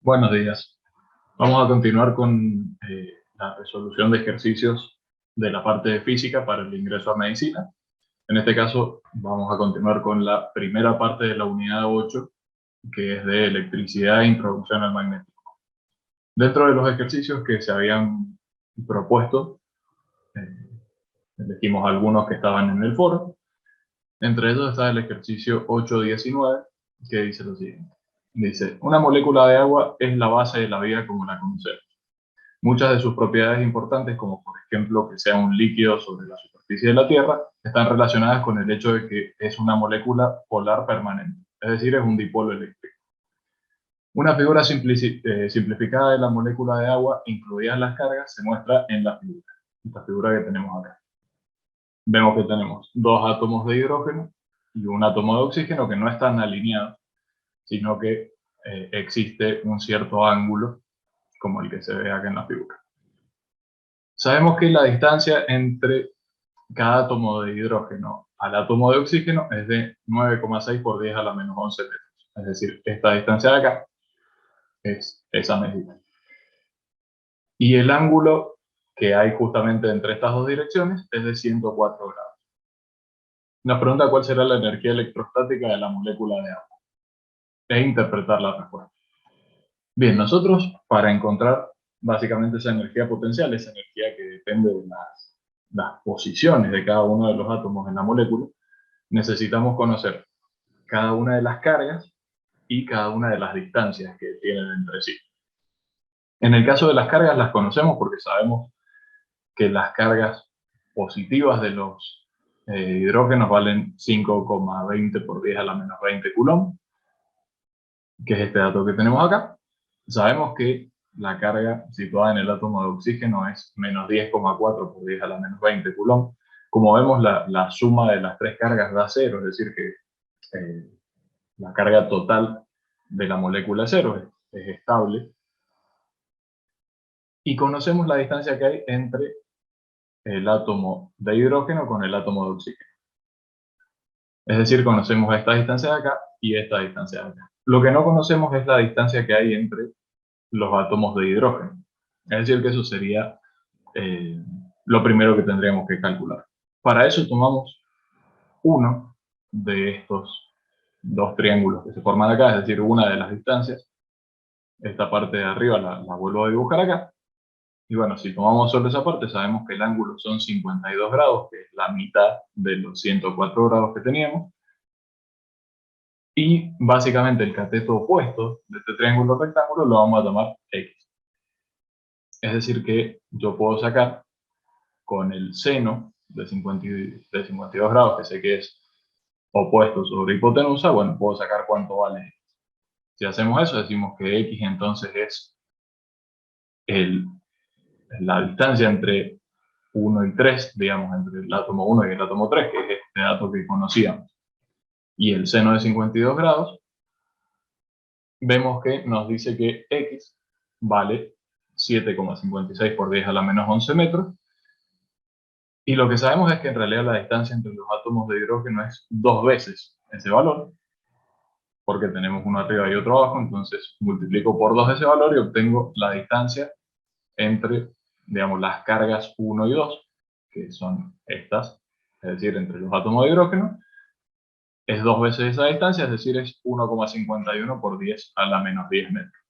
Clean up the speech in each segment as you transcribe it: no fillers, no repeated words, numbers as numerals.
Buenos días. Vamos a continuar con la resolución de ejercicios de la parte de física para el ingreso a medicina. En este caso, vamos a continuar con la primera parte de la unidad 8, que es de electricidad e introducción al magnetismo. Dentro de los ejercicios que se habían propuesto, elegimos algunos que estaban en el foro. Entre ellos está el ejercicio 8.19, que dice lo siguiente. Dice, una molécula de agua es la base de la vida como la conocemos. Muchas de sus propiedades importantes, como por ejemplo que sea un líquido sobre la superficie de la Tierra, están relacionadas con el hecho de que es una molécula polar permanente, es decir, es un dipolo eléctrico. Una figura simplificada de la molécula de agua, incluidas las cargas, se muestra en esta figura que tenemos acá. Vemos que tenemos dos átomos de hidrógeno y un átomo de oxígeno que no están alineados, sino que existe un cierto ángulo, como el que se ve acá en la figura. Sabemos que la distancia entre cada átomo de hidrógeno al átomo de oxígeno es de 9,6 por 10 a la menos 11 metros. Es decir, esta distancia de acá es esa medida. Y el ángulo que hay justamente entre estas dos direcciones es de 104 grados. Nos pregunta cuál será la energía electrostática de la molécula de agua e interpretar la respuesta. Bien, nosotros para encontrar básicamente esa energía potencial, esa energía que depende de las posiciones de cada uno de los átomos en la molécula, necesitamos conocer cada una de las cargas y cada una de las distancias que tienen entre sí. En el caso de las cargas las conocemos porque sabemos que las cargas positivas de los hidrógenos valen 5,20 por 10 a la menos 20 coulomb, que es este dato que tenemos acá. Sabemos que la carga situada en el átomo de oxígeno es menos 10,4 por 10 a la menos 20 coulomb. Como vemos, la suma de las tres cargas da cero, es decir, que la carga total de la molécula es cero, es estable. Y conocemos la distancia que hay entre el átomo de hidrógeno con el átomo de oxígeno. Es decir, conocemos esta distancia de acá y esta distancia de acá. Lo que no conocemos es la distancia que hay entre los átomos de hidrógeno. Es decir, que eso sería lo primero que tendríamos que calcular. Para eso tomamos uno de estos dos triángulos que se forman acá, es decir, una de las distancias. Esta parte de arriba la vuelvo a dibujar acá. Y bueno, si tomamos solo esa parte, sabemos que el ángulo son 52 grados, que es la mitad de los 104 grados que teníamos. Y básicamente el cateto opuesto de este triángulo rectángulo lo vamos a tomar X. Es decir que yo puedo sacar con el seno de 52 grados, que sé que es opuesto sobre hipotenusa, bueno, puedo sacar cuánto vale X. Si hacemos eso, decimos que X entonces es la distancia entre 1 y 3, digamos, entre el átomo 1 y el átomo 3, que es este dato que conocíamos, y el seno de 52 grados, vemos que nos dice que X vale 7,56 por 10 a la menos 11 metros, y lo que sabemos es que en realidad la distancia entre los átomos de hidrógeno es 2 veces ese valor, porque tenemos uno arriba y otro abajo, entonces multiplico por 2 ese valor y obtengo la distancia entre, digamos, las cargas 1 y 2, que son estas, es decir, entre los átomos de hidrógeno, es 2 veces esa distancia, es decir, es 1,51 por 10 a la menos 10 metros.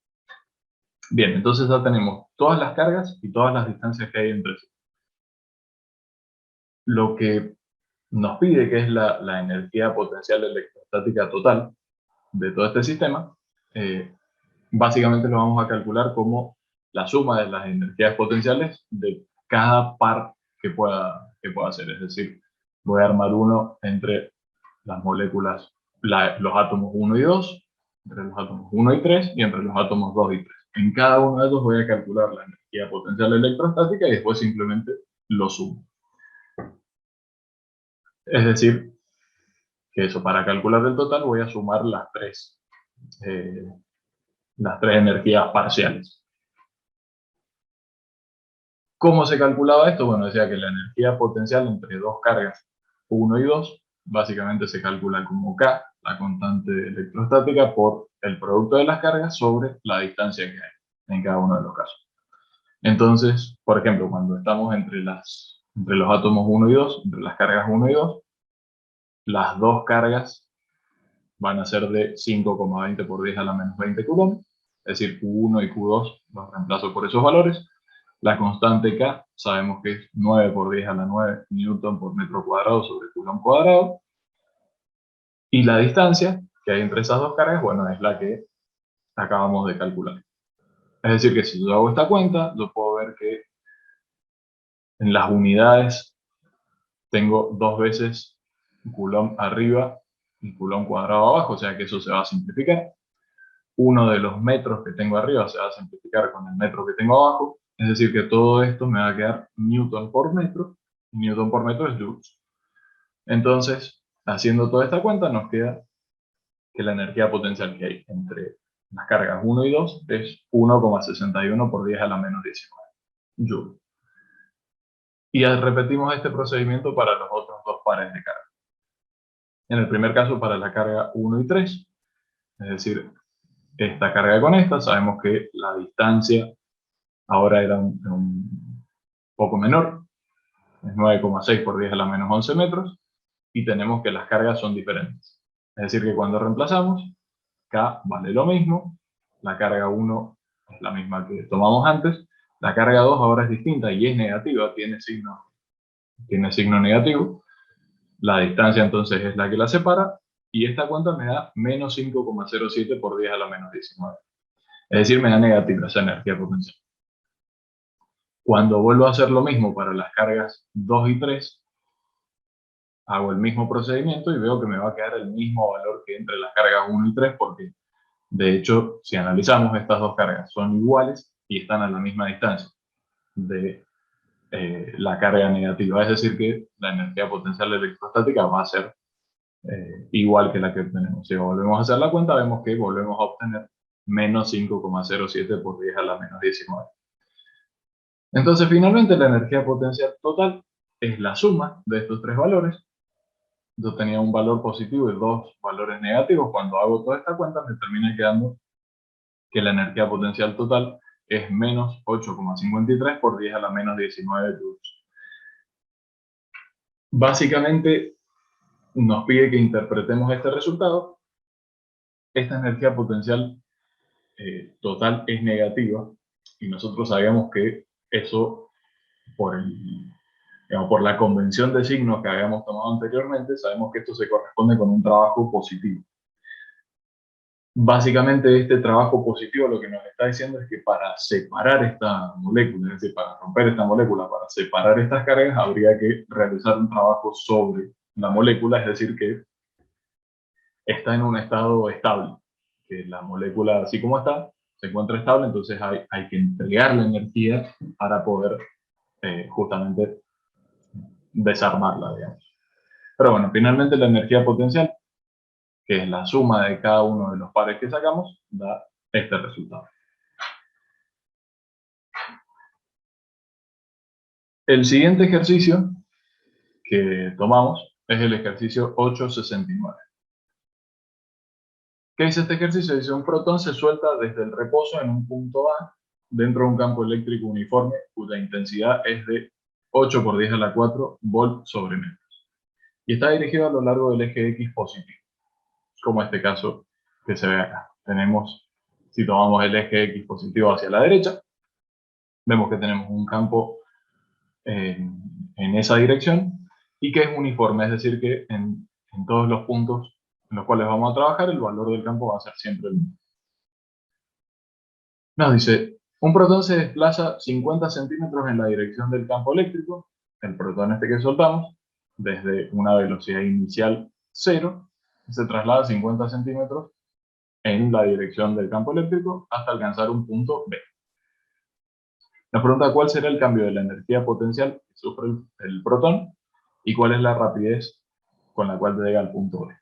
Bien, entonces ya tenemos todas las cargas y todas las distancias que hay entre sí. Lo que nos pide, que es la energía potencial electrostática total de todo este sistema, básicamente lo vamos a calcular como la suma de las energías potenciales de cada par que pueda hacer. Es decir, voy a armar uno entre las moléculas, los átomos 1 y 2, entre los átomos 1 y 3 y entre los átomos 2 y 3. En cada uno de ellos voy a calcular la energía potencial electrostática y después simplemente lo sumo. Es decir, que eso, para calcular el total voy a sumar las tres energías parciales. ¿Cómo se calculaba esto? Bueno, decía que la energía potencial entre dos cargas 1 y 2 básicamente se calcula como K, la constante electrostática por el producto de las cargas sobre la distancia que hay en cada uno de los casos. Entonces, por ejemplo, cuando estamos entre los átomos 1 y 2, entre las cargas 1 y 2, las dos cargas van a ser de 5,20 por 10 a la menos 20 coulomb, es decir, Q1 y Q2 los reemplazo por esos valores. La constante K sabemos que es 9 por 10 a la 9 newton por metro cuadrado sobre coulomb cuadrado. Y la distancia que hay entre esas dos cargas, bueno, es la que acabamos de calcular. Es decir, que si yo hago esta cuenta, yo puedo ver que en las unidades tengo dos veces coulomb arriba y coulomb cuadrado abajo, o sea que eso se va a simplificar. Uno de los metros que tengo arriba se va a simplificar con el metro que tengo abajo, es decir que todo esto me va a quedar newton por metro, y newton por metro es joules. Entonces, haciendo toda esta cuenta, nos queda que la energía potencial que hay entre las cargas 1 y 2 es 1,61 por 10 a la menos 19 joules. Y repetimos este procedimiento para los otros dos pares de carga. En el primer caso, para la carga 1 y 3, es decir, esta carga con esta, sabemos que la distancia ahora era un poco menor, es 9,6 por 10 a la menos 11 metros, y tenemos que las cargas son diferentes. Es decir, que cuando reemplazamos, K vale lo mismo, la carga 1 es la misma que tomamos antes, la carga 2 ahora es distinta y es negativa, tiene signo negativo, la distancia entonces es la que la separa, y esta cuenta me da menos 5,07 por 10 a la menos 19. Es decir, me da negativa esa energía potencial. Cuando vuelvo a hacer lo mismo para las cargas 2 y 3, hago el mismo procedimiento y veo que me va a quedar el mismo valor que entre las cargas 1 y 3, porque de hecho, si analizamos, estas dos cargas son iguales y están a la misma distancia de la carga negativa. Es decir, que la energía potencial electrostática va a ser igual que la que obtenemos. Si volvemos a hacer la cuenta, vemos que volvemos a obtener menos 5,07 por 10 a la menos 19. Entonces, finalmente, la energía potencial total es la suma de estos tres valores. Yo tenía un valor positivo y dos valores negativos. Cuando hago toda esta cuenta, me termina quedando que la energía potencial total es menos 8,53 por 10 a la menos 19 joules. Básicamente, nos pide que interpretemos este resultado. Esta energía potencial total es negativa y nosotros sabíamos que eso, por la convención de signos que habíamos tomado anteriormente, sabemos que esto se corresponde con un trabajo positivo. Básicamente, este trabajo positivo lo que nos está diciendo es que para separar esta molécula, es decir, para romper esta molécula, para separar estas cargas, habría que realizar un trabajo sobre la molécula, es decir, que está en un estado estable, que la molécula, así como está, se encuentra estable, entonces hay que entregar la energía para poder justamente desarmarla, digamos. Pero bueno, finalmente la energía potencial, que es la suma de cada uno de los pares que sacamos, da este resultado. El siguiente ejercicio que tomamos es el ejercicio 869. ¿Qué dice este ejercicio? Dice: un protón se suelta desde el reposo en un punto A dentro de un campo eléctrico uniforme cuya intensidad es de 8 por 10 a la 4 volt sobre metros. Y está dirigido a lo largo del eje X positivo, como este caso que se ve acá. Tenemos, si tomamos el eje X positivo hacia la derecha, vemos que tenemos un campo en esa dirección y que es uniforme, es decir, que en todos los puntos en los cuales vamos a trabajar, el valor del campo va a ser siempre el mismo. Nos dice: un protón se desplaza 50 centímetros en la dirección del campo eléctrico, el protón este que soltamos, desde una velocidad inicial 0, se traslada 50 centímetros en la dirección del campo eléctrico hasta alcanzar un punto B. Nos pregunta cuál será el cambio de la energía potencial que sufre el protón y cuál es la rapidez con la cual llega al punto B.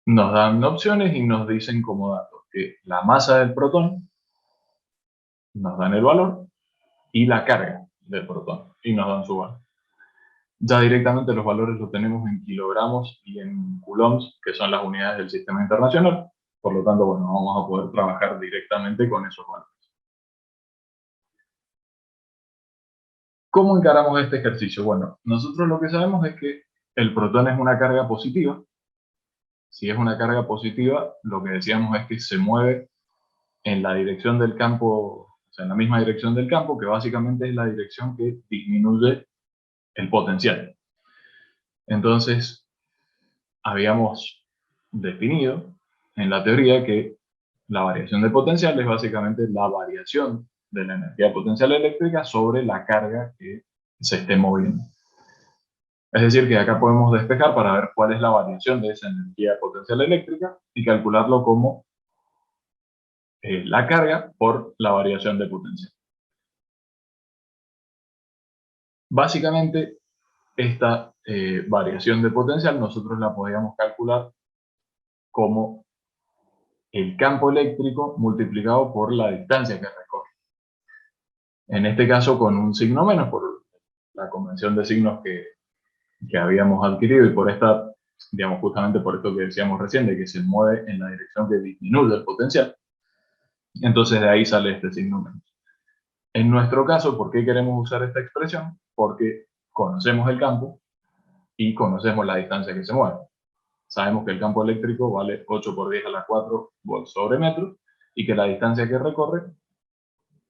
Nos dan opciones y nos dicen como datos que la masa del protón, nos dan el valor, y la carga del protón, y nos dan su valor. Ya directamente los valores los tenemos en kilogramos y en coulombs, que son las unidades del sistema internacional. Por lo tanto, bueno, vamos a poder trabajar directamente con esos valores. ¿Cómo encaramos este ejercicio? Bueno, nosotros lo que sabemos es que el protón es una carga positiva. Si es una carga positiva, lo que decíamos es que se mueve en la dirección del campo, o sea, en la misma dirección del campo, que básicamente es la dirección que disminuye el potencial. Entonces, habíamos definido en la teoría que la variación de potencial es básicamente la variación de la energía potencial eléctrica sobre la carga que se esté moviendo. Es decir, que acá podemos despejar para ver cuál es la variación de esa energía potencial eléctrica y calcularlo como la carga por la variación de potencial. Básicamente, esta variación de potencial nosotros la podríamos calcular como el campo eléctrico multiplicado por la distancia que recorre. En este caso con un signo menos, por la convención de signos que habíamos adquirido y por esta, digamos, justamente por esto que decíamos recién, de que se mueve en la dirección que disminuye el potencial. Entonces de ahí sale este signo menos. En nuestro caso, ¿por qué queremos usar esta expresión? Porque conocemos el campo y conocemos la distancia que se mueve. Sabemos que el campo eléctrico vale 8 por 10 a la 4 volts sobre metro y que la distancia que recorre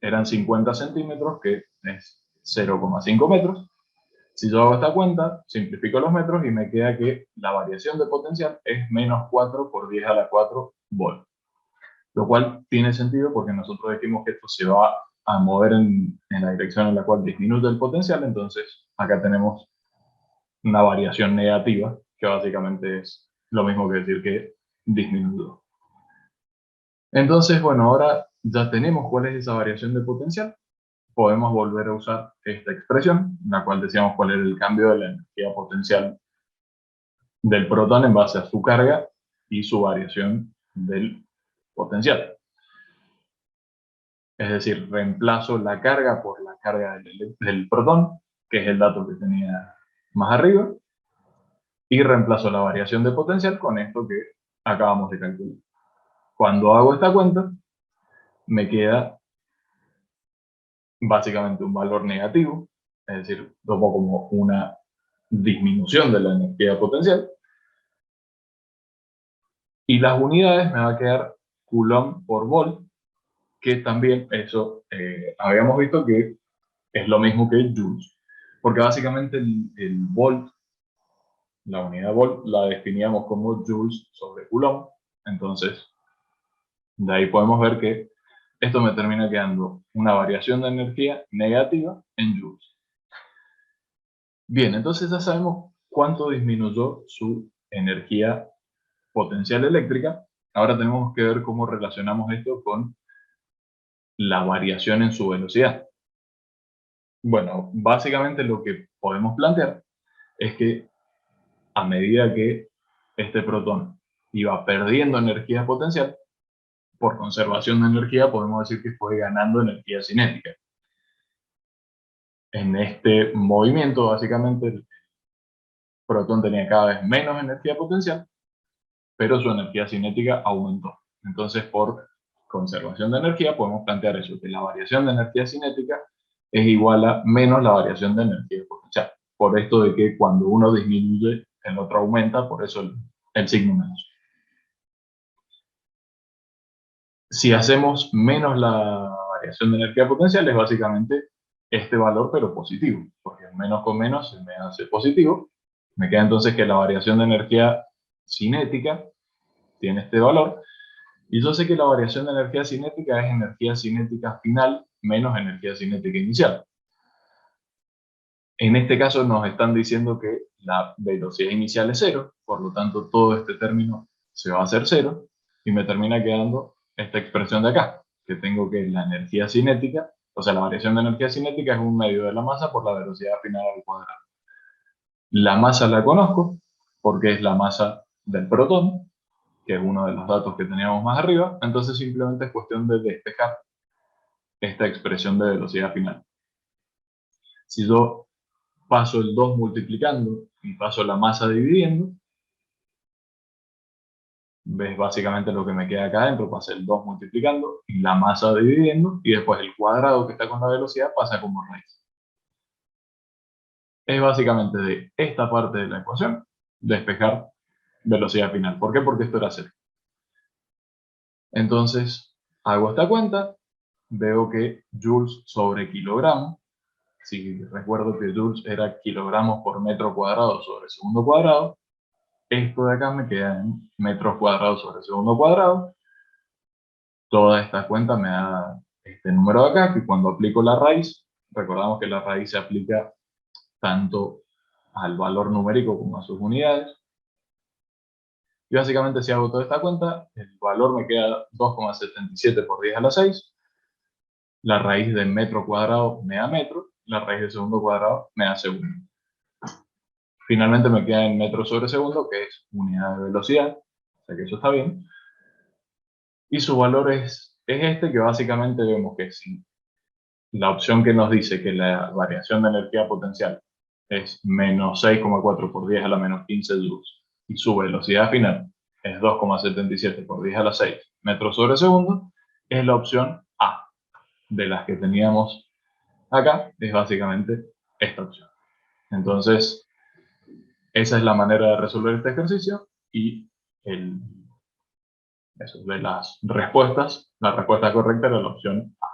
eran 50 centímetros, que es 0,5 metros. Si yo hago esta cuenta, simplifico los metros y me queda que la variación de potencial es menos 4 por 10 a la 4 volts. Lo cual tiene sentido porque nosotros decimos que esto se va a mover en la dirección en la cual disminuye el potencial, entonces acá tenemos una variación negativa, que básicamente es lo mismo que decir que disminuyó. Entonces, bueno, ahora ya tenemos cuál es esa variación de potencial, podemos volver a usar esta expresión, en la cual decíamos cuál era el cambio de la energía potencial del protón en base a su carga y su variación del potencial. Es decir, reemplazo la carga por la carga del protón, que es el dato que tenía más arriba, y reemplazo la variación de potencial con esto que acabamos de calcular. Cuando hago esta cuenta, me queda básicamente un valor negativo, es decir, tomo como una disminución de la energía potencial, y las unidades me va a quedar coulomb por volt, que también eso habíamos visto que es lo mismo que joules, porque básicamente el volt, la unidad volt, la definíamos como joules sobre coulomb, entonces de ahí podemos ver que esto me termina quedando una variación de energía negativa en joules. Bien, entonces ya sabemos cuánto disminuyó su energía potencial eléctrica. Ahora tenemos que ver cómo relacionamos esto con la variación en su velocidad. Bueno, básicamente lo que podemos plantear es que a medida que este protón iba perdiendo energía potencial, por conservación de energía podemos decir que fue ganando energía cinética. En este movimiento, básicamente, el protón tenía cada vez menos energía potencial, pero su energía cinética aumentó. Entonces, por conservación de energía, podemos plantear eso, que la variación de energía cinética es igual a menos la variación de energía potencial. Por esto de que cuando uno disminuye, el otro aumenta, por eso el signo menos. Si hacemos menos la variación de energía potencial, es básicamente este valor, pero positivo, porque menos con menos se me hace positivo. Me queda entonces que la variación de energía cinética tiene este valor, y yo sé que la variación de energía cinética es energía cinética final menos energía cinética inicial. En este caso nos están diciendo que la velocidad inicial es cero, por lo tanto todo este término se va a hacer cero, y me termina quedando esta expresión de acá, que tengo que la energía cinética, o sea, la variación de energía cinética es un medio de la masa por la velocidad final al cuadrado. La masa la conozco, porque es la masa del protón, que es uno de los datos que teníamos más arriba, entonces simplemente es cuestión de despejar esta expresión de velocidad final. Si yo paso el 2 multiplicando y paso la masa dividiendo, ves básicamente lo que me queda acá adentro, pasa el 2 multiplicando y la masa dividiendo, y después el cuadrado que está con la velocidad pasa como raíz. Es básicamente de esta parte de la ecuación despejar velocidad final. ¿Por qué? Porque esto era cero. Entonces, hago esta cuenta, veo que joules sobre kilogramo, si recuerdo que joules era kilogramos por metro cuadrado sobre segundo cuadrado, esto de acá me queda en metros cuadrados sobre segundo cuadrado. Toda esta cuenta me da este número de acá, que cuando aplico la raíz, recordamos que la raíz se aplica tanto al valor numérico como a sus unidades. Y básicamente si hago toda esta cuenta, el valor me queda 2,77 por 10 a la 6. La raíz de metro cuadrado me da metro, la raíz de segundo cuadrado me da segundo. Finalmente me queda en metros sobre segundo, que es unidad de velocidad, o sea que eso está bien. Y su valor es este, que básicamente vemos que si la opción que nos dice que la variación de energía potencial es menos 6,4 por 10 a la menos 15 joules y su velocidad final es 2,77 por 10 a la 6 metros sobre segundo, es la opción A. De las que teníamos acá, es básicamente esta opción. Entonces, esa es la manera de resolver este ejercicio y de las respuestas, la respuesta correcta era la opción A.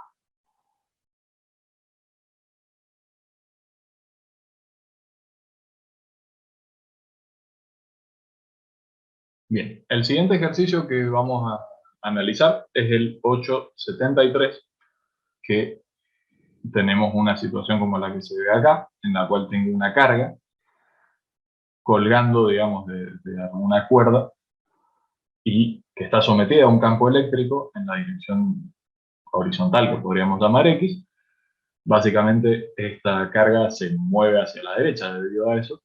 Bien, el siguiente ejercicio que vamos a analizar es el 873, que tenemos una situación como la que se ve acá, en la cual tengo una carga colgando, digamos, de alguna cuerda y que está sometida a un campo eléctrico en la dirección horizontal, que podríamos llamar X. Básicamente, esta carga se mueve hacia la derecha debido a eso,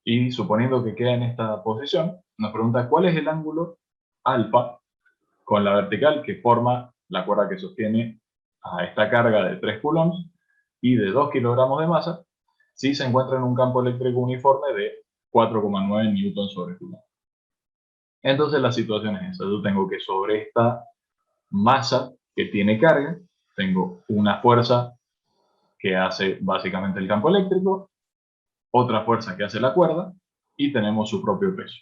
y suponiendo que queda en esta posición, nos pregunta cuál es el ángulo alfa con la vertical que forma la cuerda que sostiene a esta carga de 3 coulombs y de 2 kilogramos de masa, si se encuentra en un campo eléctrico uniforme de 4,9 newtons sobre coulomb. Entonces la situación es esa: yo tengo que sobre esta masa que tiene carga, tengo una fuerza que hace básicamente el campo eléctrico, otra fuerza que hace la cuerda, y tenemos su propio peso.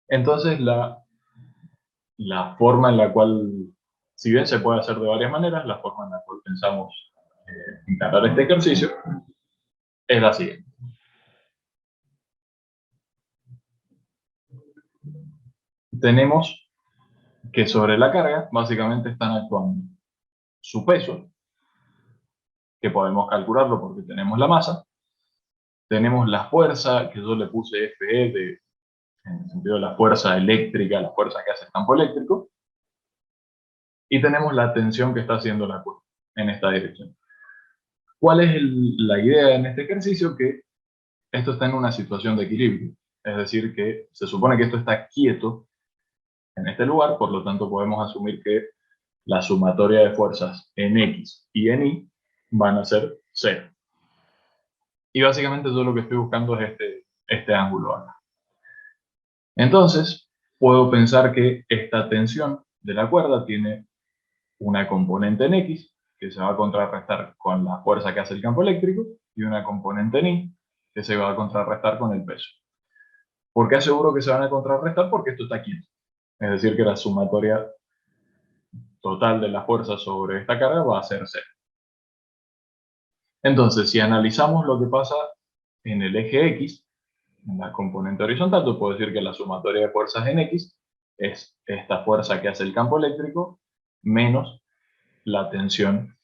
Entonces la forma en la cual, si bien se puede hacer de varias maneras, la forma en la cual pensamos encarar este ejercicio es la siguiente. Tenemos que sobre la carga básicamente están actuando su peso, que podemos calcularlo porque tenemos la masa, tenemos la fuerza, que yo le puse Fe, en el sentido de la fuerza eléctrica, la fuerza que hace el campo eléctrico, y tenemos la tensión que está haciendo la cuerda en esta dirección. ¿Cuál es la idea en este ejercicio? Que esto está en una situación de equilibrio, es decir, que se supone que esto está quieto en este lugar, por lo tanto podemos asumir que la sumatoria de fuerzas en X y en Y van a ser cero. Y básicamente yo lo que estoy buscando es este ángulo acá. Entonces, puedo pensar que esta tensión de la cuerda tiene una componente en X, que se va a contrarrestar con la fuerza que hace el campo eléctrico, y una componente en Y, que se va a contrarrestar con el peso. ¿Por qué aseguro que se van a contrarrestar? Porque esto está quieto. Es decir, que la sumatoria total de la fuerza sobre esta carga va a ser cero. Entonces, si analizamos lo que pasa en el eje X, en la componente horizontal, yo puedo decir que la sumatoria de fuerzas en X es esta fuerza que hace el campo eléctrico menos la tensión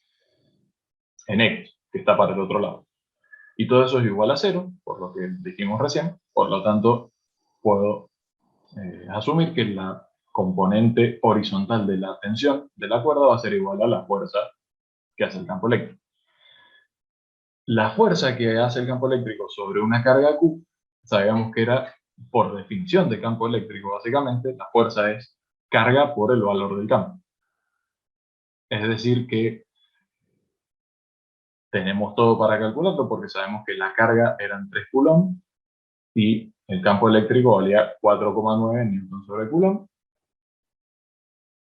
en X, que está para el otro lado. Y todo eso es igual a cero, por lo que dijimos recién. Por lo tanto, puedo asumir que la componente horizontal de la tensión de la cuerda va a ser igual a la fuerza que hace el campo eléctrico. La fuerza que hace el campo eléctrico sobre una carga Q, sabíamos que era, por definición de campo eléctrico, básicamente, la fuerza es carga por el valor del campo. Es decir que tenemos todo para calcularlo porque sabemos que la carga eran 3 coulombs y el campo eléctrico valía 4,9 newton sobre coulomb.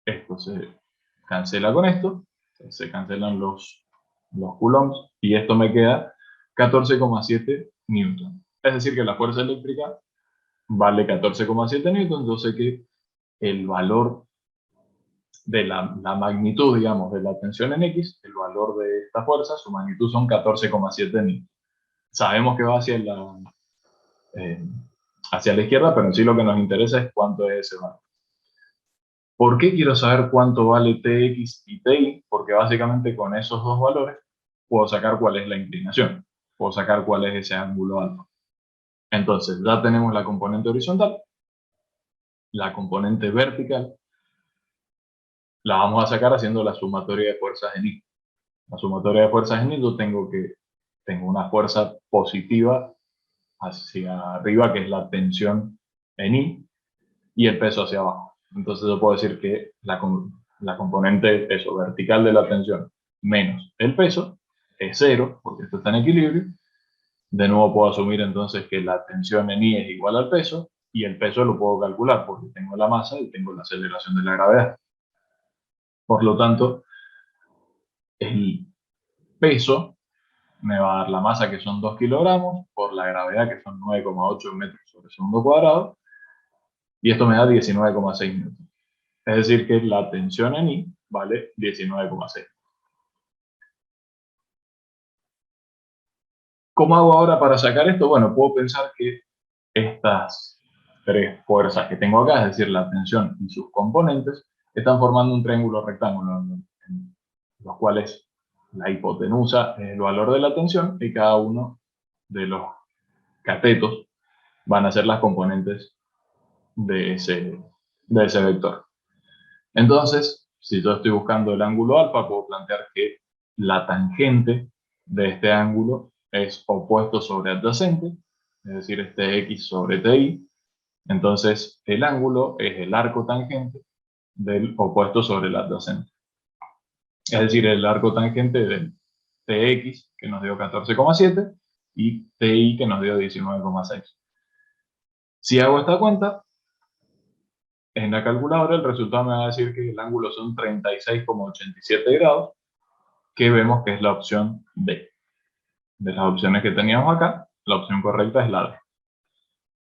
Esto se cancela con esto, se cancelan los coulombs y esto me queda 14,7 newton. Es decir, que la fuerza eléctrica vale 14,7 newton. Yo sé que el valor de la magnitud, digamos, de la tensión en X, el valor de esta fuerza, su magnitud son 14,7 newton. Sabemos que va eh, hacia la izquierda, pero en sí lo que nos interesa es cuánto es ese valor. ¿Por qué quiero saber cuánto vale Tx y Ti? Porque básicamente con esos dos valores puedo sacar cuál es la inclinación, puedo sacar cuál es ese ángulo alfa. Entonces ya tenemos la componente horizontal, la componente vertical, la vamos a sacar haciendo la sumatoria de fuerzas en I. La sumatoria de fuerzas en I yo tengo una fuerza positiva hacia arriba, que es la tensión en I, y el peso hacia abajo. Entonces yo puedo decir que la componente peso vertical de la tensión menos el peso es cero, porque esto está en equilibrio. De nuevo puedo asumir entonces que la tensión en I es igual al peso, y el peso lo puedo calcular porque tengo la masa y tengo la aceleración de la gravedad. Por lo tanto, el peso me va a dar la masa, que son 2 kilogramos, por la gravedad, que son 9,8 metros sobre segundo cuadrado, y esto me da 19,6 newton. Es decir, que la tensión en I vale 19,6. ¿Cómo hago ahora para sacar esto? Bueno, puedo pensar que estas tres fuerzas que tengo acá, es decir, la tensión y sus componentes, están formando un triángulo rectángulo, en los cuales la hipotenusa es el valor de la tensión y cada uno de los catetos van a ser las componentes de ese vector. Entonces, si yo estoy buscando el ángulo alfa, puedo plantear que la tangente de este ángulo es opuesto sobre adyacente, es decir, este x sobre ti. Entonces, el ángulo es el arco tangente del opuesto sobre el adyacente. Es decir, el arco tangente del tx, que nos dio 14,7, y ti, que nos dio 19,6. Si hago esta cuenta, en la calculadora el resultado me va a decir que el ángulo son 36,87 grados, que vemos que es la opción D. De las opciones que teníamos acá, la opción correcta es la D.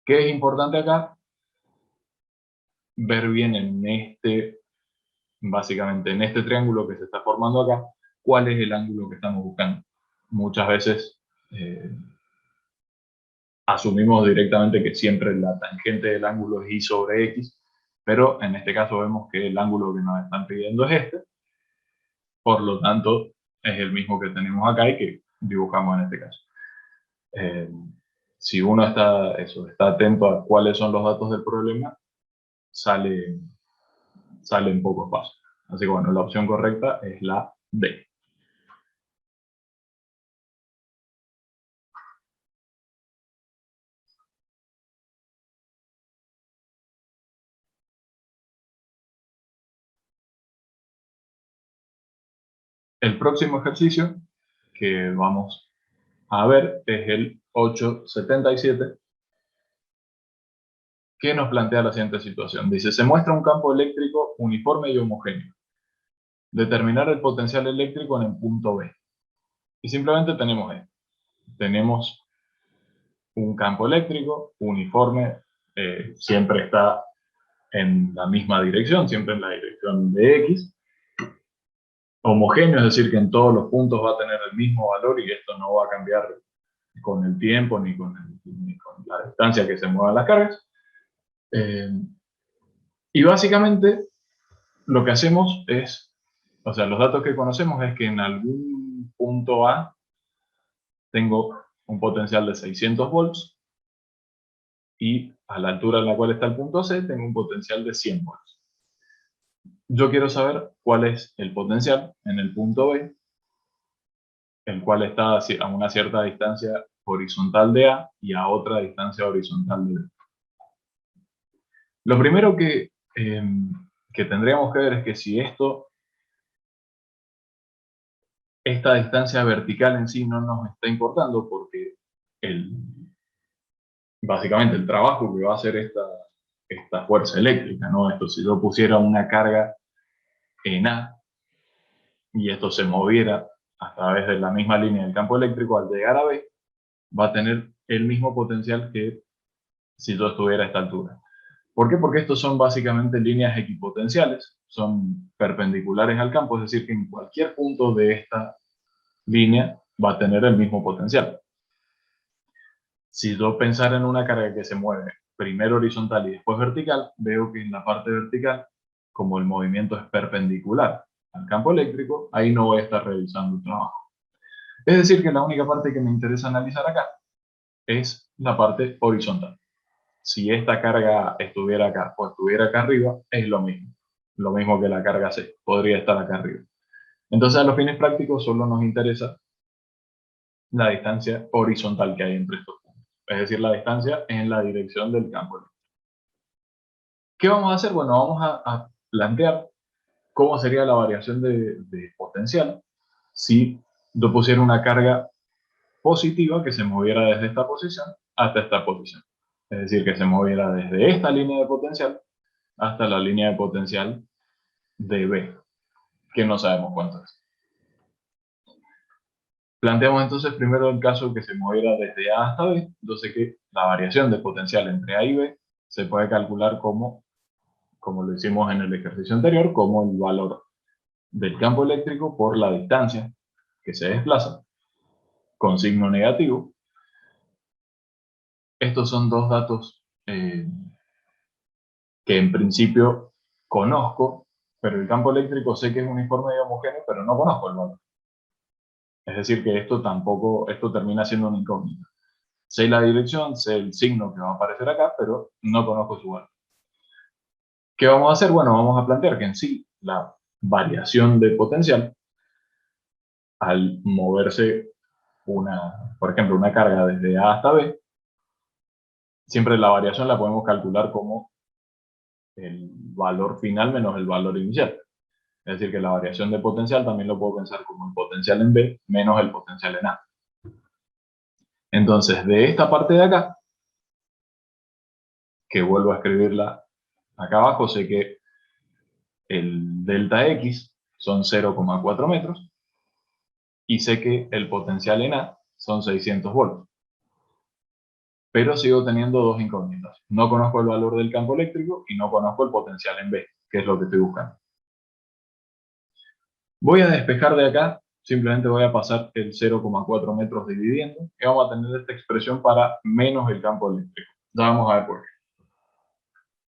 ¿Qué es importante acá? Ver bien básicamente en este triángulo que se está formando acá, cuál es el ángulo que estamos buscando. Muchas veces asumimos directamente que siempre la tangente del ángulo es y sobre x, pero en este caso vemos que el ángulo que nos están pidiendo es este, por lo tanto es el mismo que tenemos acá y que dibujamos en este caso. Si uno está atento a cuáles son los datos del problema, salen pocos pasos. Así que bueno, la opción correcta es la D. El próximo ejercicio que vamos a ver es el 877, que nos plantea la siguiente situación. Dice, se muestra un campo eléctrico uniforme y homogéneo. Determinar el potencial eléctrico en el punto B. Y simplemente tenemos esto. Tenemos un campo eléctrico uniforme, siempre está en la misma dirección, siempre en la dirección de X. Homogéneo, es decir, que en todos los puntos va a tener el mismo valor y esto no va a cambiar con el tiempo ni con la distancia que se muevan las cargas. Y básicamente lo que hacemos es, o sea, los datos que conocemos es que en algún punto A tengo un potencial de 600 volts y a la altura en la cual está el punto C tengo un potencial de 100 volts. Yo quiero saber cuál es el potencial en el punto B, el cual está a una cierta distancia horizontal de A y a otra distancia horizontal de B. Lo primero que tendríamos que ver es que si esto esta distancia vertical en sí no nos está importando porque básicamente el trabajo que va a hacer esta fuerza eléctrica, ¿no? Esto, si yo pusiera una carga en A y esto se moviera a través de la misma línea del campo eléctrico, al llegar a B, va a tener el mismo potencial que si yo estuviera a esta altura. ¿Por qué? Porque estos son básicamente líneas equipotenciales, son perpendiculares al campo, es decir, que en cualquier punto de esta línea va a tener el mismo potencial. Si yo pensara en una carga que se mueve primero horizontal y después vertical, veo que en la parte vertical, como el movimiento es perpendicular al campo eléctrico, ahí no voy a estar realizando el trabajo. Es decir, que la única parte que me interesa analizar acá es la parte horizontal. Si esta carga estuviera acá o estuviera acá arriba, es lo mismo. Lo mismo que la carga C, podría estar acá arriba. Entonces, a los fines prácticos, solo nos interesa la distancia horizontal que hay entre estos puntos. Es decir, la distancia en la dirección del campo. ¿Qué vamos a hacer? Bueno, vamos a plantear cómo sería la variación de potencial si yo pusiera una carga positiva que se moviera desde esta posición hasta esta posición. Es decir, que se moviera desde esta línea de potencial hasta la línea de potencial de B, que no sabemos cuánto es. Planteamos entonces primero el caso que se moviera desde A hasta B, entonces que la variación de potencial entre A y B se puede calcular como lo hicimos en el ejercicio anterior, como el valor del campo eléctrico por la distancia que se desplaza, con signo negativo. Estos son dos datos que en principio conozco, pero el campo eléctrico sé que es uniforme y homogéneo, pero no conozco el valor. Es decir, que esto termina siendo una incógnita. Sé la dirección, sé el signo que va a aparecer acá, pero no conozco su valor. ¿Qué vamos a hacer? Bueno, vamos a plantear que en sí la variación de potencial, al moverse por ejemplo, una carga desde A hasta B, siempre la variación la podemos calcular como el valor final menos el valor inicial. Es decir, que la variación de potencial también lo puedo pensar como el potencial en B menos el potencial en A. Entonces, de esta parte de acá, que vuelvo a escribirla acá abajo, sé que el delta X son 0,4 metros y sé que el potencial en A son 600 volts. Pero sigo teniendo dos incógnitas. No conozco el valor del campo eléctrico y no conozco el potencial en B, que es lo que estoy buscando. Voy a despejar de acá, simplemente voy a pasar el 0,4 metros dividiendo y vamos a tener esta expresión para menos el campo eléctrico. Ya vamos a ver por qué.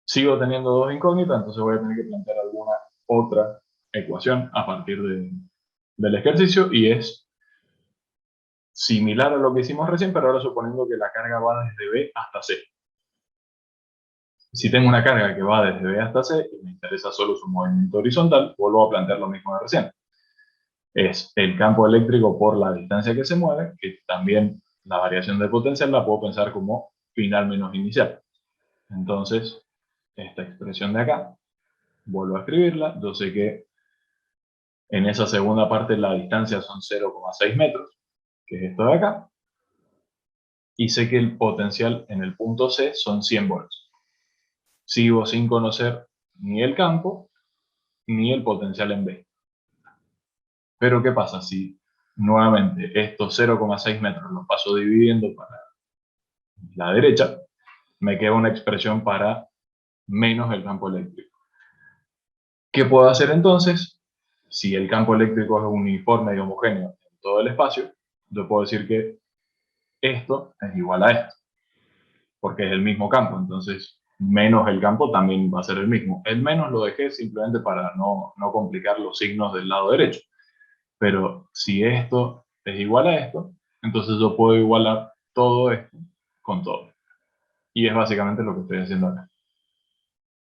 Sigo teniendo dos incógnitas, entonces voy a tener que plantear alguna otra ecuación a partir del ejercicio y es similar a lo que hicimos recién, pero ahora suponiendo que la carga va desde B hasta C. Si tengo una carga que va desde B hasta C y me interesa solo su movimiento horizontal, vuelvo a plantear lo mismo de recién. Es el campo eléctrico por la distancia que se mueve, que también la variación de potencial la puedo pensar como final menos inicial. Entonces, esta expresión de acá, vuelvo a escribirla. Yo sé que en esa segunda parte la distancia son 0,6 metros, que es esto de acá. Y sé que el potencial en el punto C son 100 volts. Sigo sin conocer ni el campo ni el potencial en B. Pero ¿qué pasa si nuevamente estos 0,6 metros los paso dividiendo para la derecha? Me queda una expresión para menos el campo eléctrico. ¿Qué puedo hacer entonces? Si el campo eléctrico es uniforme y homogéneo en todo el espacio, yo puedo decir que esto es igual a esto, porque es el mismo campo, entonces menos el campo también va a ser el mismo. El menos lo dejé simplemente para no complicar los signos del lado derecho. Pero si esto es igual a esto, entonces yo puedo igualar todo esto con todo. Y es básicamente lo que estoy haciendo acá.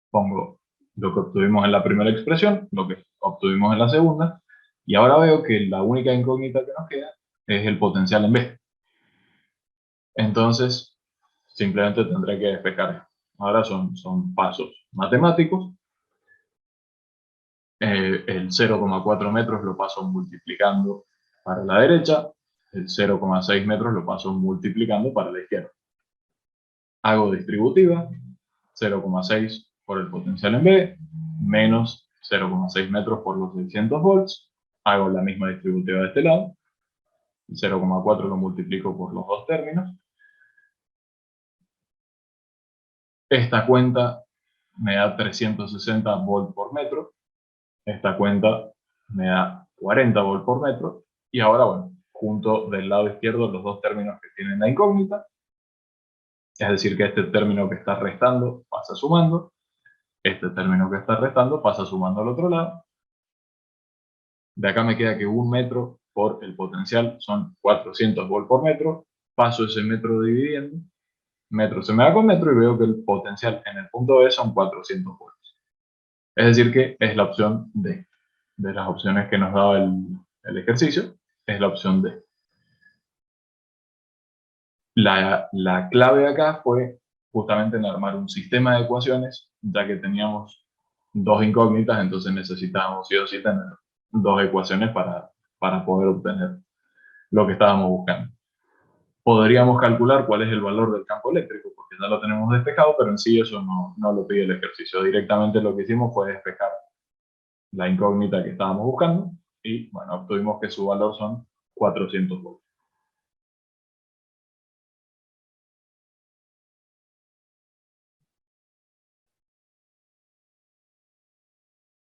Pongo lo que obtuvimos en la primera expresión, lo que obtuvimos en la segunda, y ahora veo que la única incógnita que nos queda es el potencial en B. Entonces, simplemente tendré que despejar. Ahora son pasos matemáticos. El 0,4 metros lo paso multiplicando Para la derecha, el 0,6 metros lo paso multiplicando para la izquierda. Hago distributiva, 0,6 por el potencial en B, menos 0,6 metros por los 600 volts. Hago la misma distributiva de este lado. El 0,4 lo multiplico por los dos términos. Esta cuenta me da 360 volts por metro. Esta cuenta me da 40 volts por metro. Y ahora, bueno, junto del lado izquierdo los dos términos que tienen la incógnita. Es decir, que este término que está restando pasa sumando. Este término que está restando pasa sumando al otro lado. De acá me queda que 1 metro por el potencial son 400 volts por metro. Paso ese metro dividiendo. Metro se me da con metro y veo que el potencial en el punto B son 400 volts. Es decir que es la opción D. De las opciones que nos daba el ejercicio, es la opción D. La clave acá fue justamente en armar un sistema de ecuaciones, ya que teníamos dos incógnitas, entonces necesitábamos sí o sí tener dos ecuaciones para poder obtener lo que estábamos buscando. Podríamos calcular cuál es el valor del campo eléctrico, porque ya lo tenemos despejado, pero en sí eso no lo pide el ejercicio. Directamente lo que hicimos fue despejar la incógnita que estábamos buscando y, bueno, obtuvimos que su valor son 400 volts.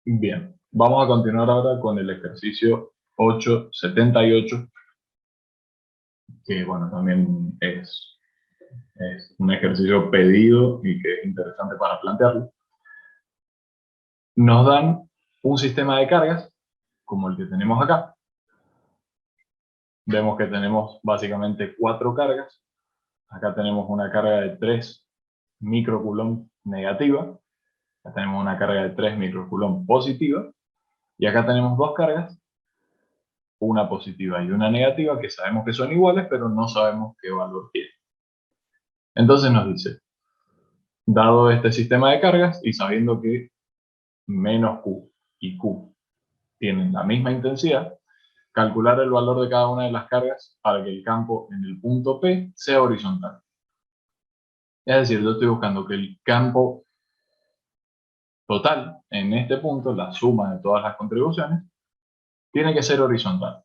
Bien, vamos a continuar ahora con el ejercicio 878, que, bueno, también es un ejercicio pedido y que es interesante para plantearlo. Nos dan un sistema de cargas, como el que tenemos acá. Vemos que tenemos básicamente 4 cargas. Acá tenemos una carga de 3 microcoulomb negativa. Acá tenemos una carga de 3 microcoulomb positiva. Y acá tenemos dos cargas, una positiva y una negativa, que sabemos que son iguales, pero no sabemos qué valor tienen. Entonces nos dice, dado este sistema de cargas y sabiendo que menos Q y Q tienen la misma intensidad, calcular el valor de cada una de las cargas para que el campo en el punto P sea horizontal. Es decir, yo estoy buscando que el campo total en este punto, la suma de todas las contribuciones, tiene que ser horizontal.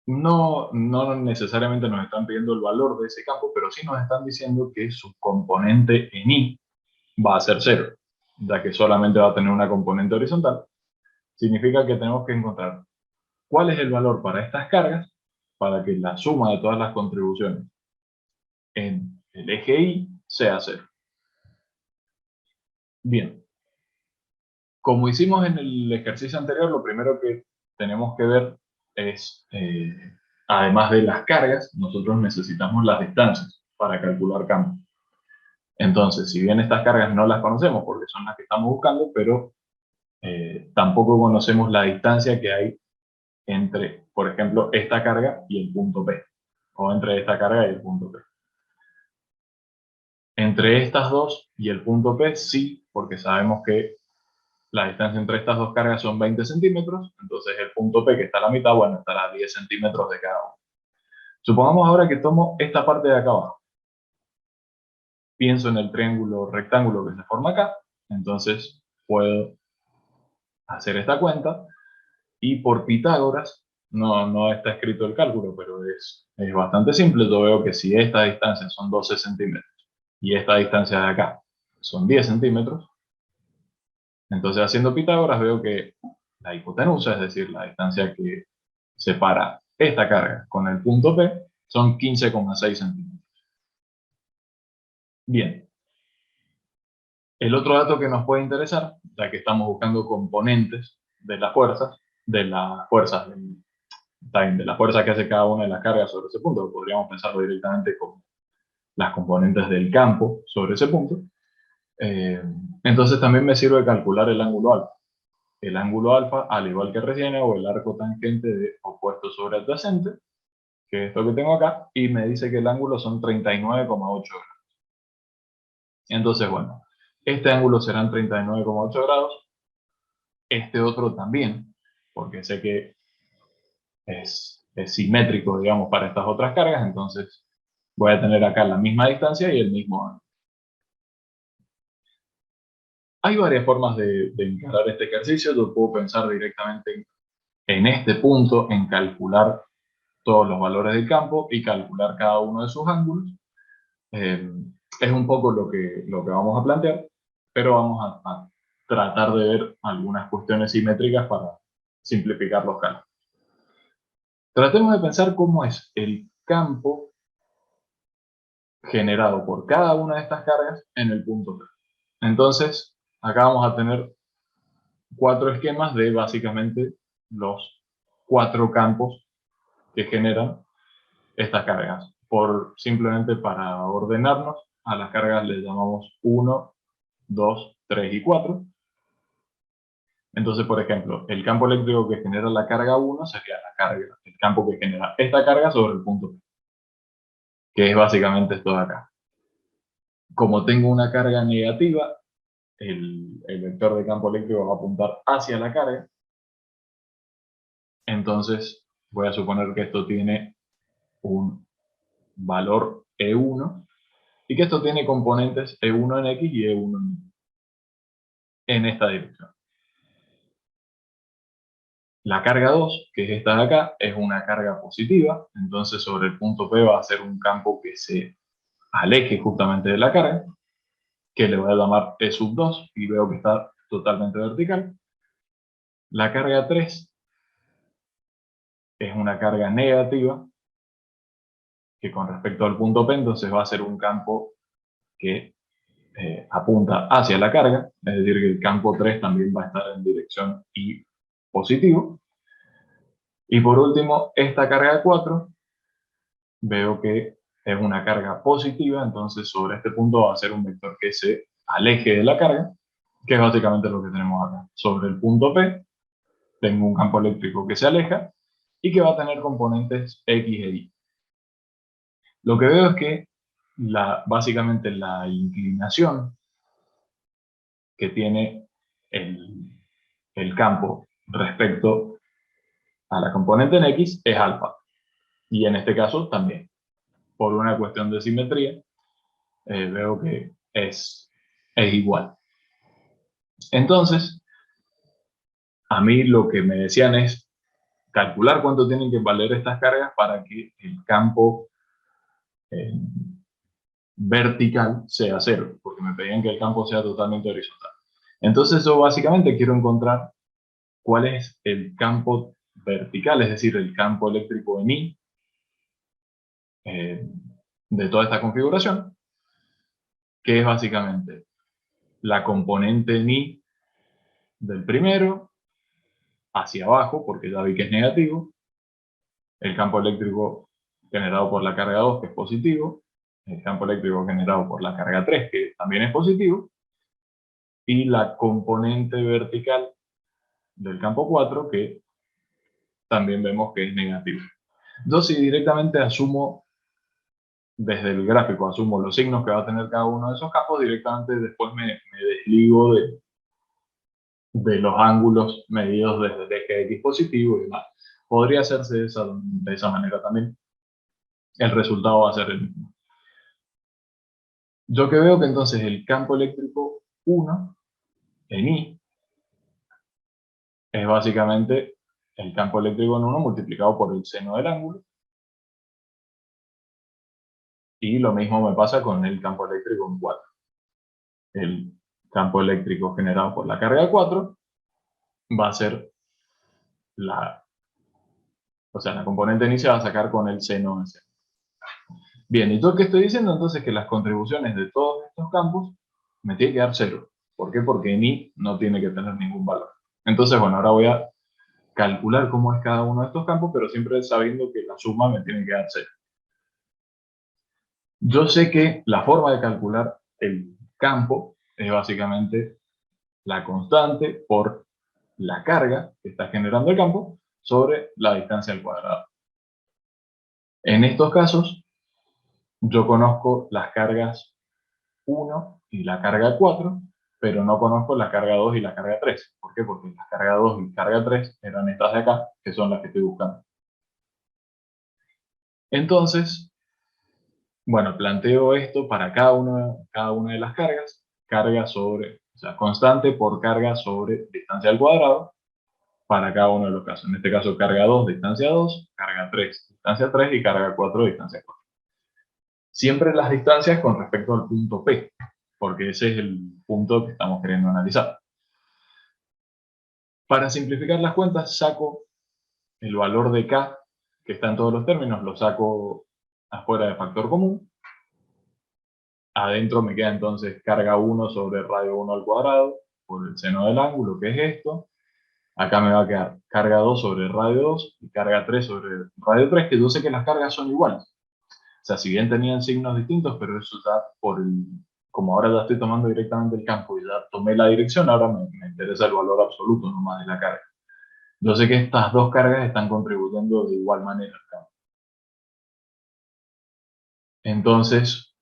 No necesariamente nos están pidiendo el valor de ese campo, pero sí nos están diciendo que su componente en I va a ser 0, ya que solamente va a tener una componente horizontal. Significa que tenemos que encontrar cuál es el valor para estas cargas para que la suma de todas las contribuciones en el eje Y sea 0. Bien, como hicimos en el ejercicio anterior, lo primero que tenemos que ver es, además de las cargas, nosotros necesitamos las distancias para calcular campo. Entonces, si bien estas cargas no las conocemos porque son las que estamos buscando, pero tampoco conocemos la distancia que hay entre, por ejemplo, esta carga y el punto P, o entre esta carga y el punto P. Entre estas dos y el punto P, sí, porque sabemos que la distancia entre estas dos cargas son 20 centímetros, entonces el punto P que está a la mitad, bueno, estará a 10 centímetros de cada uno. Supongamos ahora que tomo esta parte de acá abajo. Pienso en el triángulo rectángulo que se forma acá, entonces puedo hacer esta cuenta y por Pitágoras, no está escrito el cálculo, pero es bastante simple. Yo veo que si esta distancia son 12 centímetros y esta distancia de acá son 10 centímetros, entonces haciendo Pitágoras veo que la hipotenusa, es decir, la distancia que separa esta carga con el punto P, son 15,6 centímetros. Bien. El otro dato que nos puede interesar, ya que estamos buscando componentes de las fuerzas, de las fuerzas que hace cada una de las cargas sobre ese punto, podríamos pensarlo directamente como las componentes del campo sobre ese punto. Entonces también me sirve calcular el ángulo alfa. El ángulo alfa, al igual que recién, hago el arco tangente de opuesto sobre adyacente, que es esto que tengo acá, y me dice que el ángulo son 39,8 grados. Entonces, bueno, este ángulo serán 39,8 grados, este otro también, porque sé que es simétrico, digamos, para estas otras cargas, entonces voy a tener acá la misma distancia y el mismo ángulo. Hay varias formas de encarar este ejercicio. Yo puedo pensar directamente en este punto, en calcular todos los valores del campo y calcular cada uno de sus ángulos. Es un poco lo que vamos a plantear, pero vamos a tratar de ver algunas cuestiones simétricas para simplificar los cálculos. Tratemos de pensar cómo es el campo generado por cada una de estas cargas en el punto P. Entonces, acá vamos a tener 4 esquemas de básicamente los 4 campos que generan estas cargas. Simplemente para ordenarnos, a las cargas les llamamos 1, 2, 3 y 4. Entonces, por ejemplo, el campo eléctrico que genera la carga 1 sería el campo que genera esta carga sobre el punto P, que es básicamente esto de acá. Como tengo una carga negativa, el vector de campo eléctrico va a apuntar hacia la carga. Entonces, voy a suponer que esto tiene un valor E1 y que esto tiene componentes E1 en X y E1 en esta dirección. La carga 2, que es esta de acá, es una carga positiva, entonces sobre el punto P va a ser un campo que se aleje justamente de la carga, que le voy a llamar E sub 2 y veo que está totalmente vertical. La carga 3 es una carga negativa, que con respecto al punto P entonces va a ser un campo que apunta hacia la carga, es decir, que el campo 3 también va a estar en dirección Y positivo. Y por último, esta carga 4, veo que es una carga positiva, entonces sobre este punto va a ser un vector que se aleje de la carga, que es básicamente lo que tenemos acá. Sobre el punto P, tengo un campo eléctrico que se aleja y que va a tener componentes X e Y. Lo que veo es que básicamente la inclinación que tiene el campo respecto a la componente en X es alfa. Y en este caso también. Por una cuestión de simetría, veo que es igual. Entonces, a mí lo que me decían es calcular cuánto tienen que valer estas cargas para que el campo eh, vertical sea cero, porque me pedían que el campo sea totalmente horizontal. Entonces yo básicamente quiero encontrar cuál es el campo vertical, es decir, el campo eléctrico en I de toda esta configuración, que es básicamente la componente en I del primero hacia abajo, porque ya vi que es negativo, el campo eléctrico generado por la carga 2, que es positivo, el campo eléctrico generado por la carga 3, que también es positivo, y la componente vertical del campo 4, que también vemos que es negativo. Yo si directamente asumo, desde el gráfico, asumo los signos que va a tener cada uno de esos campos, directamente después me desligo de los ángulos medidos desde el eje X positivo y demás. Podría hacerse de esa manera también. El resultado va a ser el mismo. Yo que veo que entonces el campo eléctrico 1 en I es básicamente el campo eléctrico en 1 multiplicado por el seno del ángulo. Y lo mismo me pasa con el campo eléctrico en 4. El campo eléctrico generado por la carga 4 va a ser la componente inicial va a sacar con el seno de seno. Bien, ¿y todo qué estoy diciendo? Entonces que las contribuciones de todos estos campos me tienen que dar 0. ¿Por qué? Porque en I no tiene que tener ningún valor. Entonces, bueno, ahora voy a calcular cómo es cada uno de estos campos, pero siempre sabiendo que la suma me tiene que dar 0. Yo sé que la forma de calcular el campo es básicamente la constante por la carga que está generando el campo sobre la distancia al cuadrado. En estos casos, yo conozco las cargas 1 y la carga 4, pero no conozco la carga 2 y la carga 3. ¿Por qué? Porque la carga 2 y carga 3 eran estas de acá, que son las que estoy buscando. Entonces, bueno, planteo esto para cada una de las cargas, carga sobre, o sea, constante por carga sobre distancia al cuadrado, para cada uno de los casos. En este caso, carga 2, distancia 2, carga 3, distancia 3 y carga 4, distancia 4. Siempre las distancias con respecto al punto P, porque ese es el punto que estamos queriendo analizar. Para simplificar las cuentas, saco el valor de K, que está en todos los términos, lo saco afuera de factor común. Adentro me queda entonces carga 1 sobre radio 1 al cuadrado, por el seno del ángulo, que es esto. Acá me va a quedar carga 2 sobre radio 2 y carga 3 sobre radio 3, que yo sé que las cargas son iguales. O sea, si bien tenían signos distintos, pero eso ya como ahora ya estoy tomando directamente el campo y ya tomé la dirección, ahora me interesa el valor absoluto nomás de la carga. Yo sé que estas dos cargas están contribuyendo de igual manera al campo. Entonces,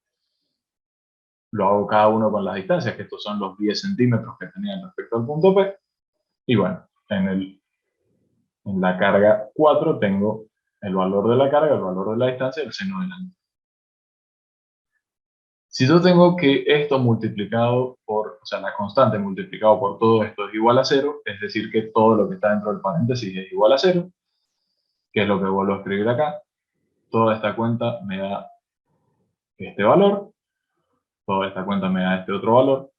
lo hago cada uno con las distancias, que estos son los 10 centímetros que tenían respecto al punto P. Y bueno, en la carga 4 tengo el valor de la carga, el valor de la distancia y el seno del ángulo. Si yo tengo que esto multiplicado por, o sea, la constante multiplicado por todo esto es igual a 0, es decir, que todo lo que está dentro del paréntesis es igual a 0, que es lo que vuelvo a escribir acá, toda esta cuenta me da este valor, toda esta cuenta me da este otro valor,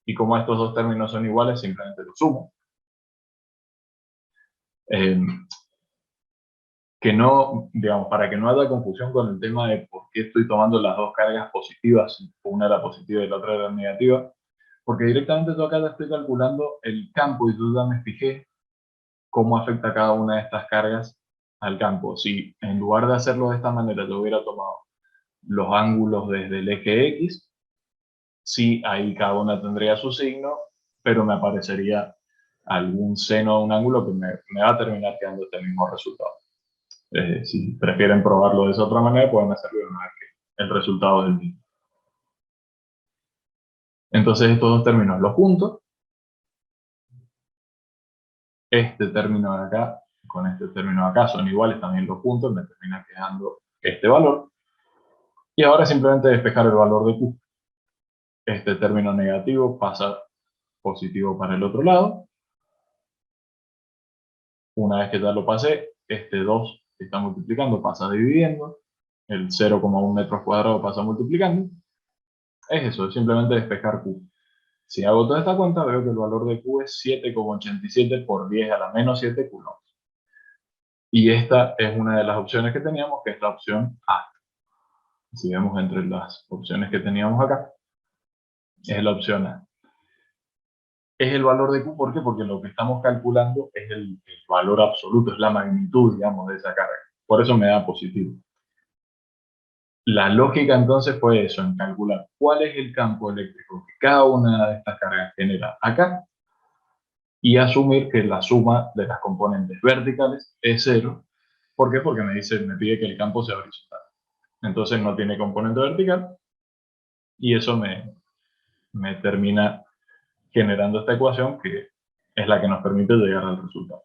y como estos dos términos son iguales, simplemente los sumo. Eh, que no, digamos, para que no haya confusión con el tema de por qué estoy tomando las dos cargas positivas, una era positiva y la otra era negativa, porque directamente yo acá ya estoy calculando el campo y yo ya me fijé cómo afecta cada una de estas cargas al campo. Si en lugar de hacerlo de esta manera yo hubiera tomado los ángulos desde el eje X, sí, ahí cada una tendría su signo, pero me aparecería algún seno de un ángulo que me va a terminar quedando este mismo resultado. Si prefieren probarlo de esa otra manera, pueden hacerlo de una vez que el resultado es el mismo. Entonces estos dos términos los junto. Este término de acá con este término de acá son iguales, también los junto, me termina quedando este valor. Y ahora simplemente despejar el valor de Q. Este término negativo pasa positivo para el otro lado. Una vez que ya lo pasé, este 2 que está multiplicando pasa dividiendo. El 0,1 metros cuadrados pasa multiplicando. Es eso, es simplemente despejar Q. Si hago toda esta cuenta, veo que el valor de Q es 7,87 por 10 a la menos 7 coulombs. Y esta es una de las opciones que teníamos, que es la opción A. Si vemos entre las opciones que teníamos acá, es la opción A. Es el valor de Q, ¿por qué? Porque lo que estamos calculando es el valor absoluto, es la magnitud, digamos, de esa carga. Por eso me da positivo. La lógica entonces fue eso, en calcular cuál es el campo eléctrico que cada una de estas cargas genera acá y asumir que la suma de las componentes verticales es 0. ¿Por qué? Porque me pide que el campo sea horizontal. Entonces no tiene componente vertical y eso me termina generando esta ecuación que es la que nos permite llegar al resultado.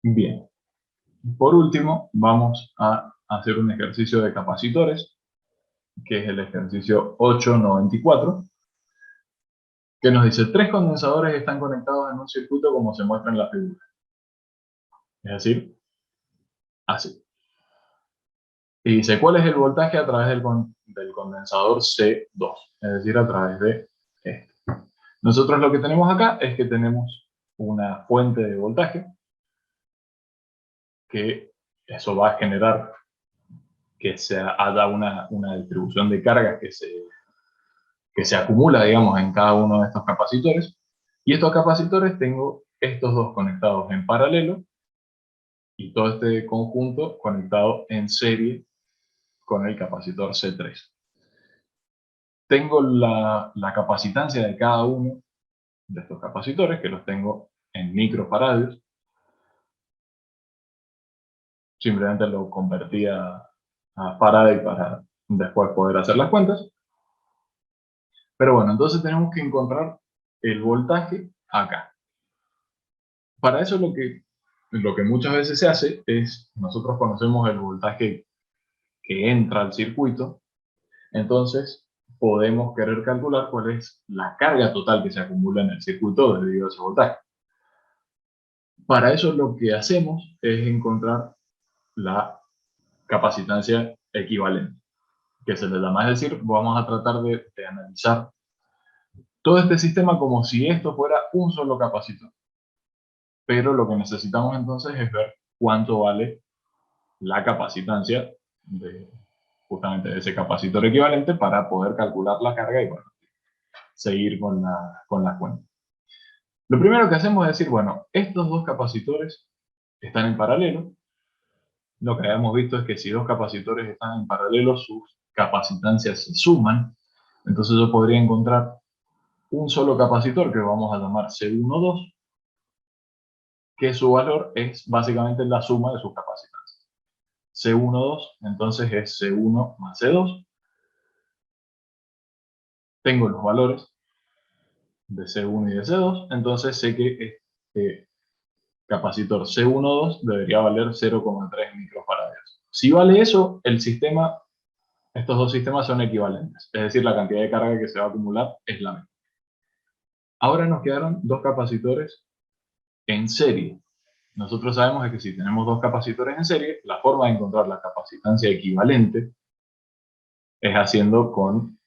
Bien, por último vamos a hacer un ejercicio de capacitores, que es el ejercicio 894, que nos dice: tres condensadores están conectados en un circuito como se muestra en la figura. Es decir, así. Y dice, ¿cuál es el voltaje a través del condensador C2? Es decir, a través de este. Nosotros lo que tenemos acá es que tenemos una fuente de voltaje, que eso va a generar que haya una distribución de cargas que se acumula, digamos, en cada uno de estos capacitores. Y estos capacitores tengo estos dos conectados en paralelo y todo este conjunto conectado en serie con el capacitor C3. Tengo la capacitancia de cada uno de estos capacitores, que los tengo en microfaradios. simplemente lo convertí a Faraday para después poder hacer las cuentas. Pero bueno, entonces tenemos que encontrar el voltaje acá. Para eso lo que muchas veces se hace es, nosotros conocemos el voltaje que entra al circuito, entonces podemos querer calcular cuál es la carga total que se acumula en el circuito debido a ese voltaje. Para eso lo que hacemos es encontrar la capacitancia equivalente, que se le llama, es decir, vamos a tratar de analizar todo este sistema como si esto fuera un solo capacitor. Pero lo que necesitamos entonces es ver cuánto vale la capacitancia de justamente de ese capacitor equivalente para poder calcular la carga y bueno, seguir con la cuenta. Lo primero que hacemos es decir, bueno, estos dos capacitores están en paralelo. Lo que habíamos visto es que si dos capacitores están en paralelo, sus capacitancias se suman. Entonces yo podría encontrar un solo capacitor que vamos a llamar C12, que su valor es básicamente la suma de sus capacitancias. C12 entonces es C1 más C2. Tengo los valores de C1 y de C2, entonces sé que este capacitor C12 debería valer 0,3 microfarads. Si vale eso, el sistema, estos dos sistemas son equivalentes, es decir, la cantidad de carga que se va a acumular es la misma. Ahora nos quedaron dos capacitores en serie. Nosotros sabemos que si tenemos dos capacitores en serie, la forma de encontrar la capacitancia equivalente es haciendo con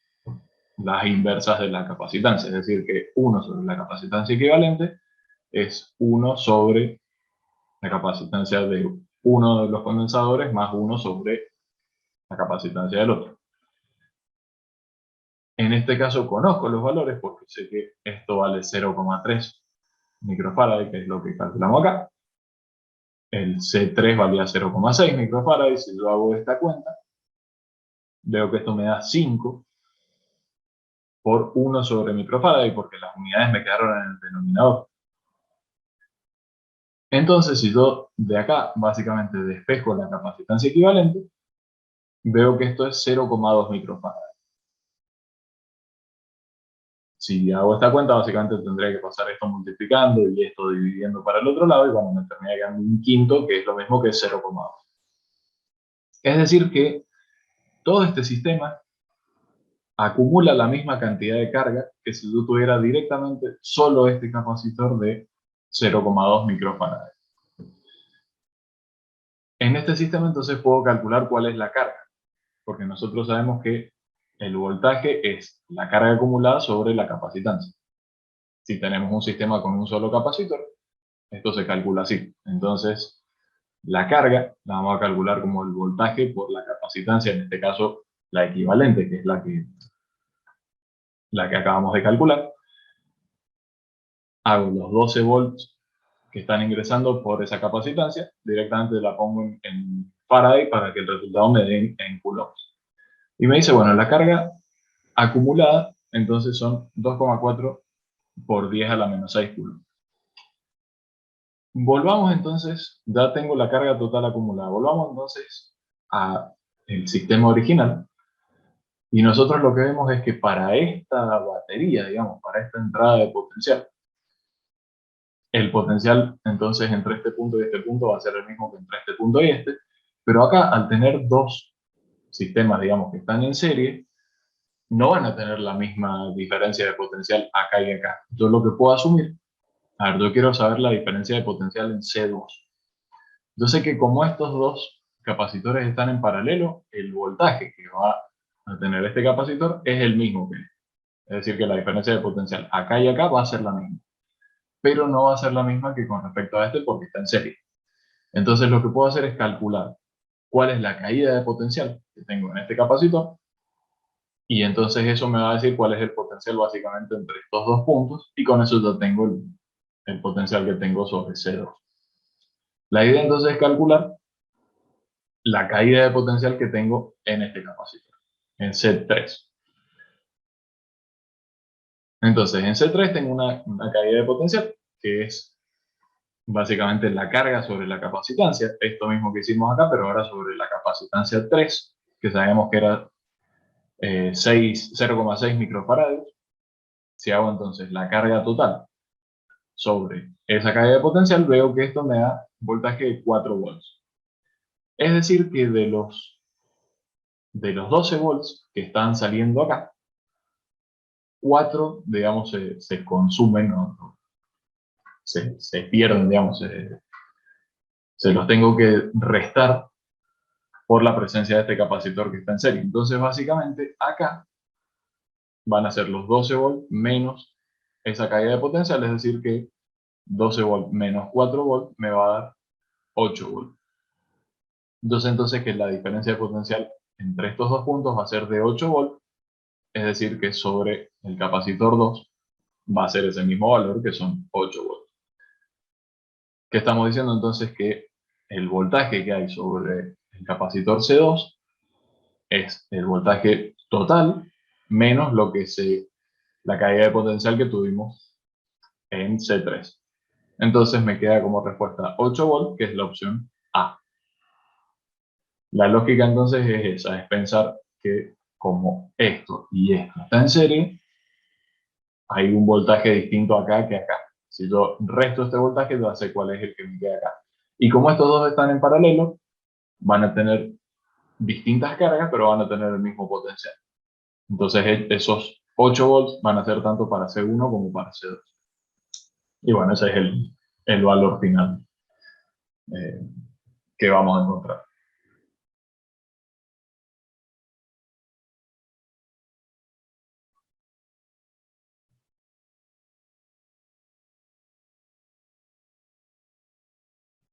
las inversas de la capacitancia, es decir, que 1 sobre la capacitancia equivalente es 1 sobre la capacitancia de uno de los condensadores más 1 sobre la capacitancia del otro. En este caso conozco los valores porque sé que esto vale 0,3 microfarad, que es lo que calculamos acá. El C3 valía 0,6 microfarad, y si yo hago esta cuenta, veo que esto me da 5 por 1 sobre microfarad, porque las unidades me quedaron en el denominador. Entonces, si yo de acá básicamente despejo la capacitancia equivalente, veo que esto es 0,2 microfarad. Si hago esta cuenta, básicamente tendría que pasar esto multiplicando y esto dividiendo para el otro lado, y bueno, me termina quedando un quinto, que es lo mismo que 0,2. Es decir que todo este sistema acumula la misma cantidad de carga que si yo tuviera directamente solo este capacitor de 0,2 microfarad. En este sistema entonces puedo calcular cuál es la carga, porque nosotros sabemos que el voltaje es la carga acumulada sobre la capacitancia. Si tenemos un sistema con un solo capacitor, esto se calcula así. Entonces, la carga la vamos a calcular como el voltaje por la capacitancia, en este caso la equivalente, que es la que acabamos de calcular. Hago los 12 volts que están ingresando por esa capacitancia, directamente la pongo en Faraday para que el resultado me dé en coulombs. Y me dice, bueno, la carga acumulada, entonces son 2,4 por 10 a la menos 6 coulombs. Volvamos entonces, ya tengo la carga total acumulada, volvamos entonces al sistema original. Y nosotros lo que vemos es que para esta batería, digamos, para esta entrada de potencial, el potencial entonces entre este punto y este punto va a ser el mismo que entre este punto y este, pero acá al tener dos sistemas, digamos, que están en serie, no van a tener la misma diferencia de potencial acá y acá. Yo lo que puedo asumir, a ver, yo quiero saber la diferencia de potencial en C2. Yo sé que como estos dos capacitores están en paralelo, el voltaje que va a tener este capacitor es el mismo que este. Es decir, que la diferencia de potencial acá y acá va a ser la misma, pero no va a ser la misma que con respecto a este porque está en serie. Entonces lo que puedo hacer es calcular cuál es la caída de potencial que tengo en este capacitor, y entonces eso me va a decir cuál es el potencial básicamente entre estos dos puntos, y con eso ya tengo el potencial que tengo sobre C2. La idea entonces es calcular la caída de potencial que tengo en este capacitor, en C3. Entonces, en C3 tengo una caída de potencial que es básicamente la carga sobre la capacitancia, esto mismo que hicimos acá, pero ahora sobre la capacitancia 3, que sabemos que era 0,6 microfarads. Si hago entonces la carga total sobre esa caída de potencial, veo que esto me da voltaje de 4 volts. Es decir, que de los 12 volts que están saliendo acá, 4, digamos, se consumen, o se pierden, digamos, se los tengo que restar por la presencia de este capacitor que está en serie. Entonces, básicamente, acá van a ser los 12 volts menos esa caída de potencial, es decir, que 12 volts menos 4 volts me va a dar 8 volts. Entonces, que la diferencia de potencial entre estos dos puntos va a ser de 8 volts, es decir, que sobre el capacitor 2 va a ser ese mismo valor, que son 8 volts. ¿Qué estamos diciendo entonces? Que el voltaje que hay sobre el capacitor C2 es el voltaje total menos la caída de potencial que tuvimos en C3. Entonces me queda como respuesta 8 volts, que es la opción A. La lógica entonces es esa, es pensar que como esto y esto está en serie, hay un voltaje distinto acá que acá. Si yo resto este voltaje, yo sé cuál es el que me queda acá. Y como estos dos están en paralelo, van a tener distintas cargas, pero van a tener el mismo potencial. Entonces esos 8 volts van a ser tanto para C1 como para C2. Y bueno, ese es el valor final que vamos a encontrar.